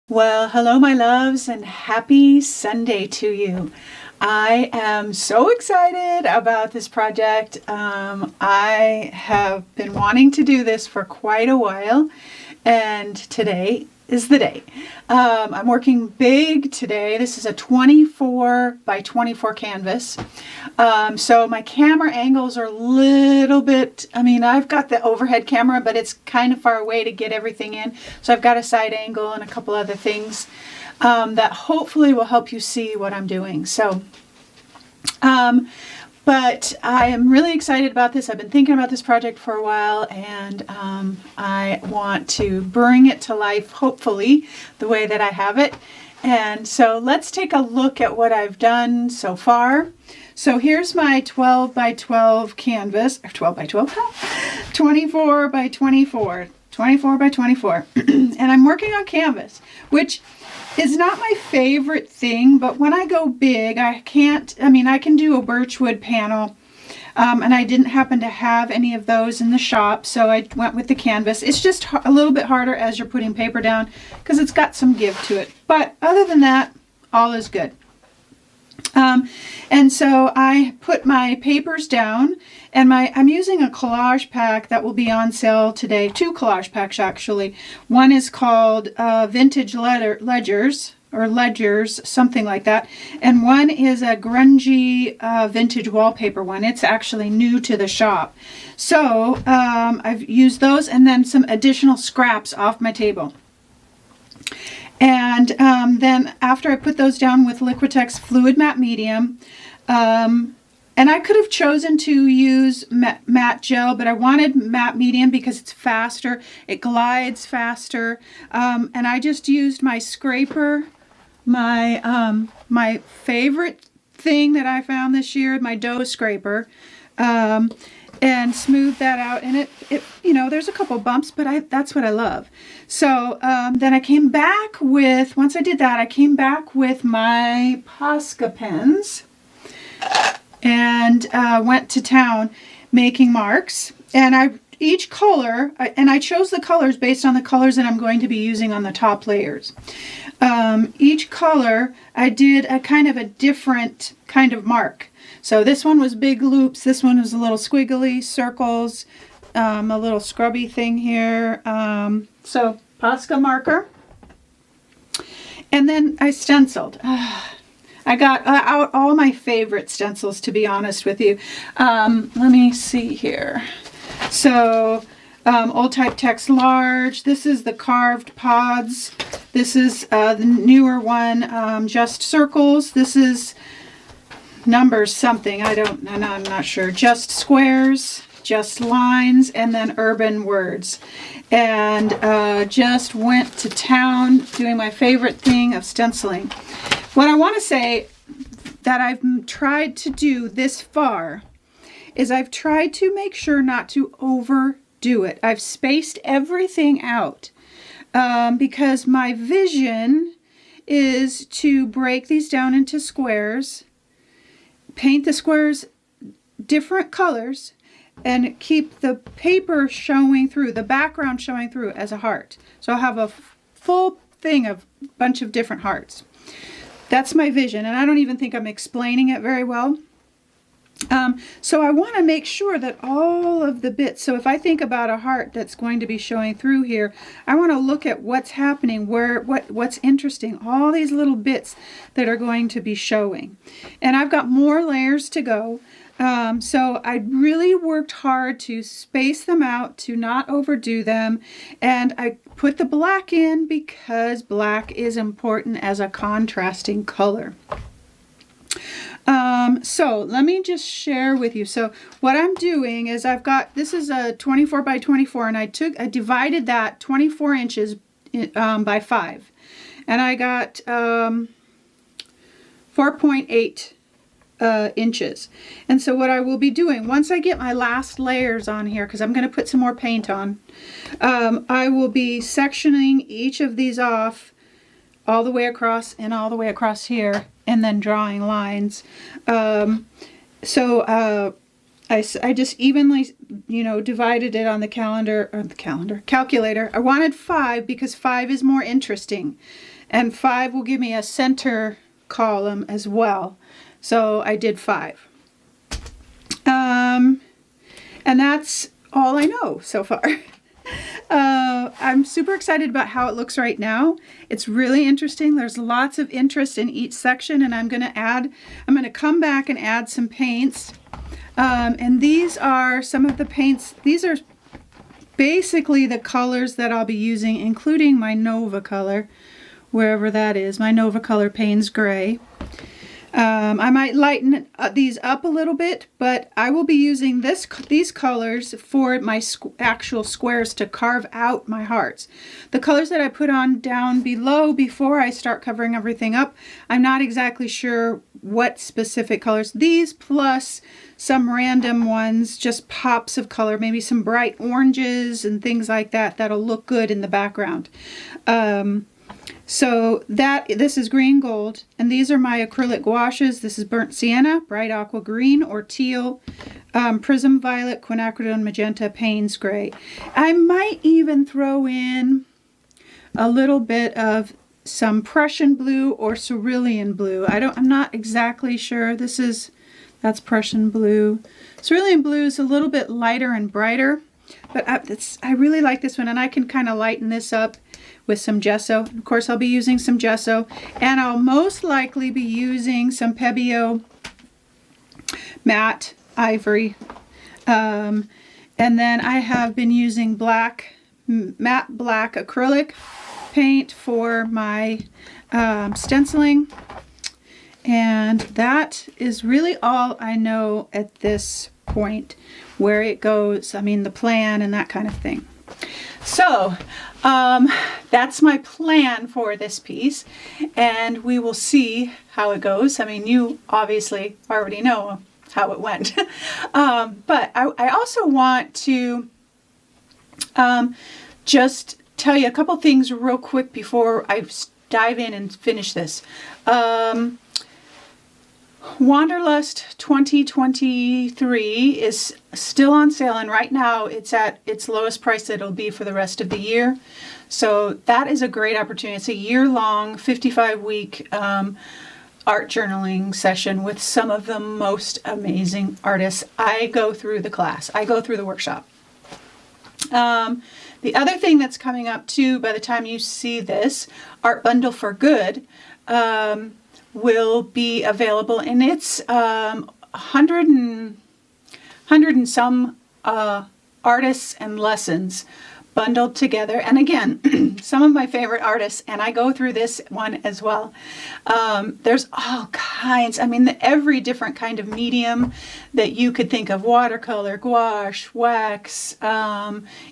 Well, hello, my loves, and happy Sunday to you. I am so excited about this project. I have been wanting to do this for quite a while, and today is the day. I'm working big today. This is a 24 by 24 canvas. So my camera angles are a little bit, I've got the overhead camera, but it's kind of far away to get everything in. So I've got a side angle and a couple other things that hopefully will help you see what I'm doing. But I am really excited about this. I've been thinking about this project for a while, and I want to bring it to life, hopefully, the way that I have it. And so let's take a look at what I've done so far. So here's my 12 by 12 canvas, or 12 by 12, 24 by 24, 24 by 24. And I'm working on canvas, which is not my favorite thing, but when I go big, I can do a birchwood panel, and I didn't happen to have any of those in the shop, so I went with the canvas. It's just a little bit harder as you're putting paper down because it's got some give to it. But other than that, all is good. And so I put my papers down, and I'm using a collage pack that will be on sale today. Two collage packs, actually. One is called Vintage Ledgers, or Ledgers, something like that. And one is a grungy vintage wallpaper one. It's actually new to the shop. So I've used those, and then some additional scraps off my table. And then after I put those down with Liquitex Fluid Matte Medium, and I could have chosen to use matte gel, but I wanted matte medium because it's faster, it glides faster, and I just used my scraper, my favorite thing that I found this year, my dough scraper, and smooth that out. And it there's a couple bumps, but that's what I love. So then I came back with, once I did that, I came back with my Posca pens and went to town making marks. And each color, and I chose the colors based on the colors that I'm going to be using on the top layers. Each color, I did a kind of a different kind of mark. So this one was big loops, this one was a little squiggly circles, a little scrubby thing here. So Posca marker. And then I stenciled. I got out all my favorite stencils, to be honest with you. Let me see here. So Old Type Text Large. This is the carved pods. This is the newer one, just circles. This is numbers something. I'm not sure. Just squares, just lines, and then urban words. And just went to town doing my favorite thing of stenciling. What I want to say that I've tried to do this far is I've tried to make sure not to overdo it. I've spaced everything out because my vision is to break these down into squares, paint the squares different colors, and keep the paper showing through, the background showing through as a heart. So I'll have a full thing of a bunch of different hearts. That's my vision, and I don't even think I'm explaining it very well. So I want to make sure that all of the bits, so if I think about a heart that's going to be showing through here, I want to look at what's happening, what's interesting, all these little bits that are going to be showing. And I've got more layers to go. So I really worked hard to space them out, to not overdo them, and I put the black in because black is important as a contrasting color. So let me just share with you. So what I'm doing is this is a 24 by 24, and I divided that 24 inches by 5, and I got 4.8 inches. And so what I will be doing, once I get my last layers on here, because I'm going to put some more paint on, I will be sectioning each of these off all the way across and all the way across here, and then drawing lines. I just evenly, divided it on the calculator. I wanted 5 because 5 is more interesting And 5 will give me a center column as well. So I did 5. And that's all I know so far. I'm super excited about how it looks right now. It's really interesting. There's lots of interest in each section, and I'm going to come back and add some paints. And these are some of the paints. These are basically the colors that I'll be using, including my Nova color, wherever that is. My Nova color Payne's Gray. I might lighten these up a little bit, but I will be using these colors for my actual squares to carve out my hearts. The colors that I put on down below before I start covering everything up, I'm not exactly sure what specific colors. These plus some random ones, just pops of color, maybe some bright oranges and things like that, that'll look good in the background. So this is green gold, and these are my acrylic gouaches. This is burnt sienna, bright aqua green or teal, prism violet, quinacridone magenta, Payne's Gray. I might even throw in a little bit of some Prussian blue or cerulean blue. I'm not exactly sure. That's Prussian blue. Cerulean blue is a little bit lighter and brighter, but I really like this one, and I can kind of lighten this up with some gesso. Of course, I'll be using some gesso, and I'll most likely be using some Pebeo matte ivory. And then I have been using matte black acrylic paint for my stenciling. And that is really all I know at this point, where it goes, the plan and that kind of thing. So that's my plan for this piece, and we will see how it goes. You obviously already know how it went. But I also want to just tell you a couple things real quick before I dive in and finish this. Wanderlust 2023 is still on sale, and right now it's at its lowest price that it'll be for the rest of the year. So that is a great opportunity. It's a year-long, 55-week art journaling session with some of the most amazing artists. I go through the workshop. The other thing that's coming up too, by the time you see this, Art Bundle for Good, will be available, and it's 100 and some artists and lessons bundled together. And again, some of my favorite artists, and I go through this one as well. There's all kinds, every different kind of medium that you could think of: watercolor, gouache, wax,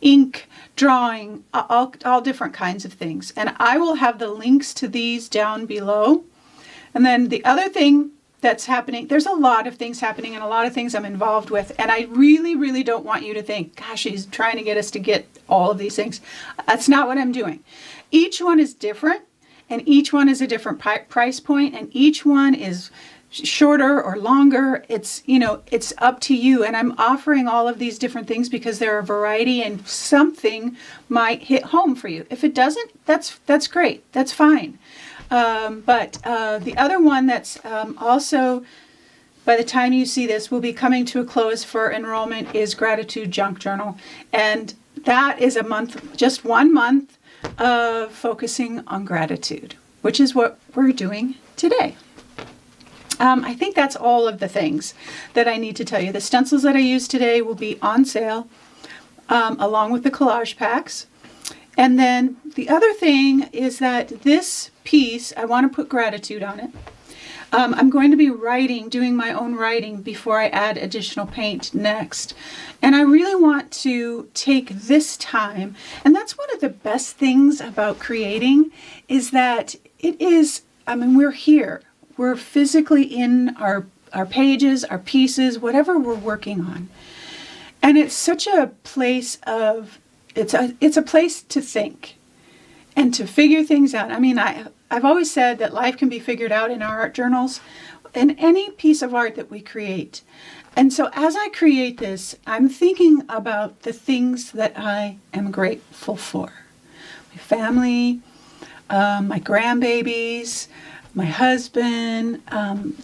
ink, drawing, all different kinds of things. And I will have the links to these down below. And then the other thing that's happening, there's a lot of things happening and a lot of things I'm involved with. And I really, really don't want you to think, gosh, she's trying to get us to get all of these things. That's not what I'm doing. Each one is different, and each one is a different price point, and each one is shorter or longer. It's up to you. And I'm offering all of these different things because they're a variety, and something might hit home for you. If it doesn't, that's great. That's fine. But the other one that's also, by the time you see this, will be coming to a close for enrollment is Gratitude Junk Journal. And that is just 1 month of focusing on gratitude, which is what we're doing today. I think that's all of the things that I need to tell you. The stencils that I used today will be on sale, along with the collage packs. And then the other thing is that this piece, I want to put gratitude on it. I'm going to be doing my own writing before I add additional paint next. And I really want to take this time, and that's one of the best things about creating, is that it is, we're here. We're physically in our pages, our pieces, whatever we're working on. And it's such a place of, it's a place to think and to figure things out. I've always said that life can be figured out in our art journals, in any piece of art that we create. And so as I create this, I'm thinking about the things that I am grateful for. My family, my grandbabies, my husband,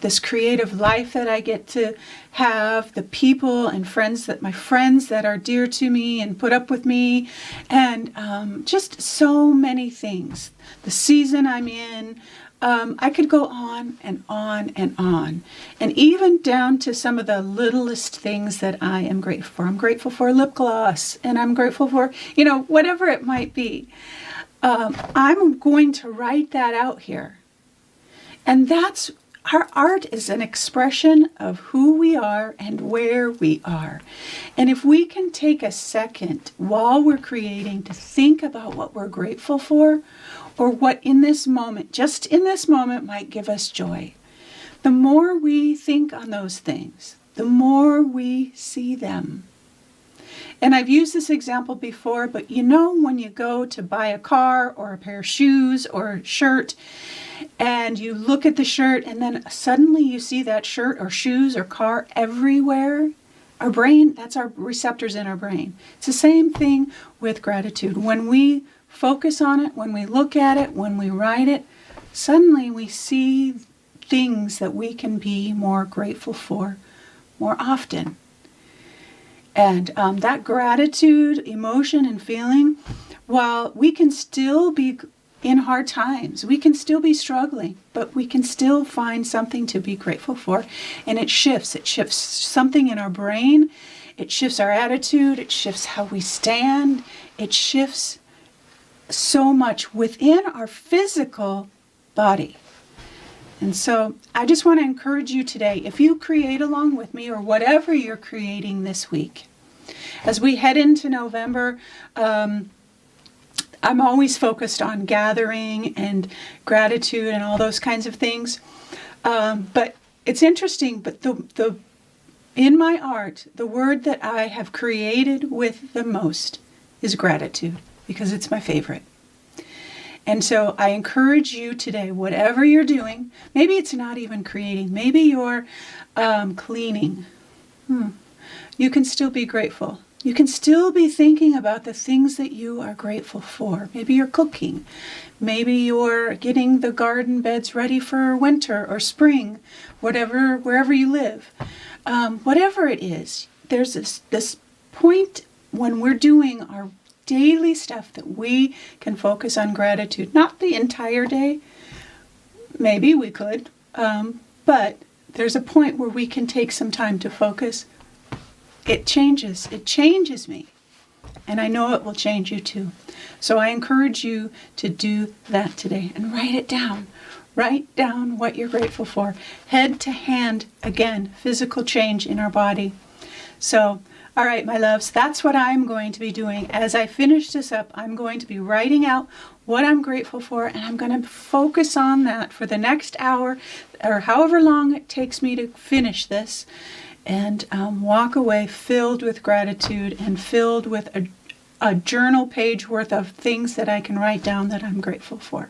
this creative life that I get to have, the people and my friends that are dear to me and put up with me, and just so many things. The season I'm in, I could go on and on and on, and even down to some of the littlest things that I am grateful for. I'm grateful for lip gloss, and I'm grateful for, whatever it might be. I'm going to write that out here. And our art is an expression of who we are and where we are. And if we can take a second while we're creating to think about what we're grateful for, or what in this moment, just in this moment, might give us joy, the more we think on those things, the more we see them. And I've used this example before, but when you go to buy a car or a pair of shoes or a shirt, and you look at the shirt and then suddenly you see that shirt or shoes or car everywhere, our brain, that's our receptors in our brain. It's the same thing with gratitude. When we focus on it, when we look at it, when we write it, suddenly we see things that we can be more grateful for more often. And that gratitude, emotion, and feeling, while we can still be in hard times, we can still be struggling, but we can still find something to be grateful for. And it shifts. It shifts something in our brain. It shifts our attitude. It shifts how we stand. It shifts so much within our physical body. And so I just want to encourage you today, if you create along with me or whatever you're creating this week, as we head into November, I'm always focused on gathering and gratitude and all those kinds of things. But it's interesting, but in my art, the word that I have created with the most is gratitude, because it's my favorite. And so I encourage you today, whatever you're doing, maybe it's not even creating, maybe you're cleaning. You can still be grateful. You can still be thinking about the things that you are grateful for. Maybe you're cooking. Maybe you're getting the garden beds ready for winter or spring, wherever you live. Whatever it is, there's this point when we're doing our daily stuff that we can focus on gratitude. Not the entire day. Maybe we could. But there's a point where we can take some time to focus. It changes me. And I know it will change you too. So I encourage you to do that today and write it down. Write down what you're grateful for. Head to hand, again, physical change in our body. So, all right, my loves, that's what I'm going to be doing. As I finish this up, I'm going to be writing out what I'm grateful for, and I'm going to focus on that for the next hour or however long it takes me to finish this, and walk away filled with gratitude and filled with a journal page worth of things that I can write down that I'm grateful for.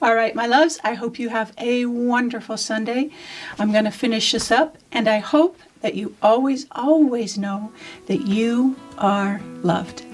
All right, my loves, I hope you have a wonderful Sunday. I'm going to finish this up, and I hope that you always, always know that you are loved.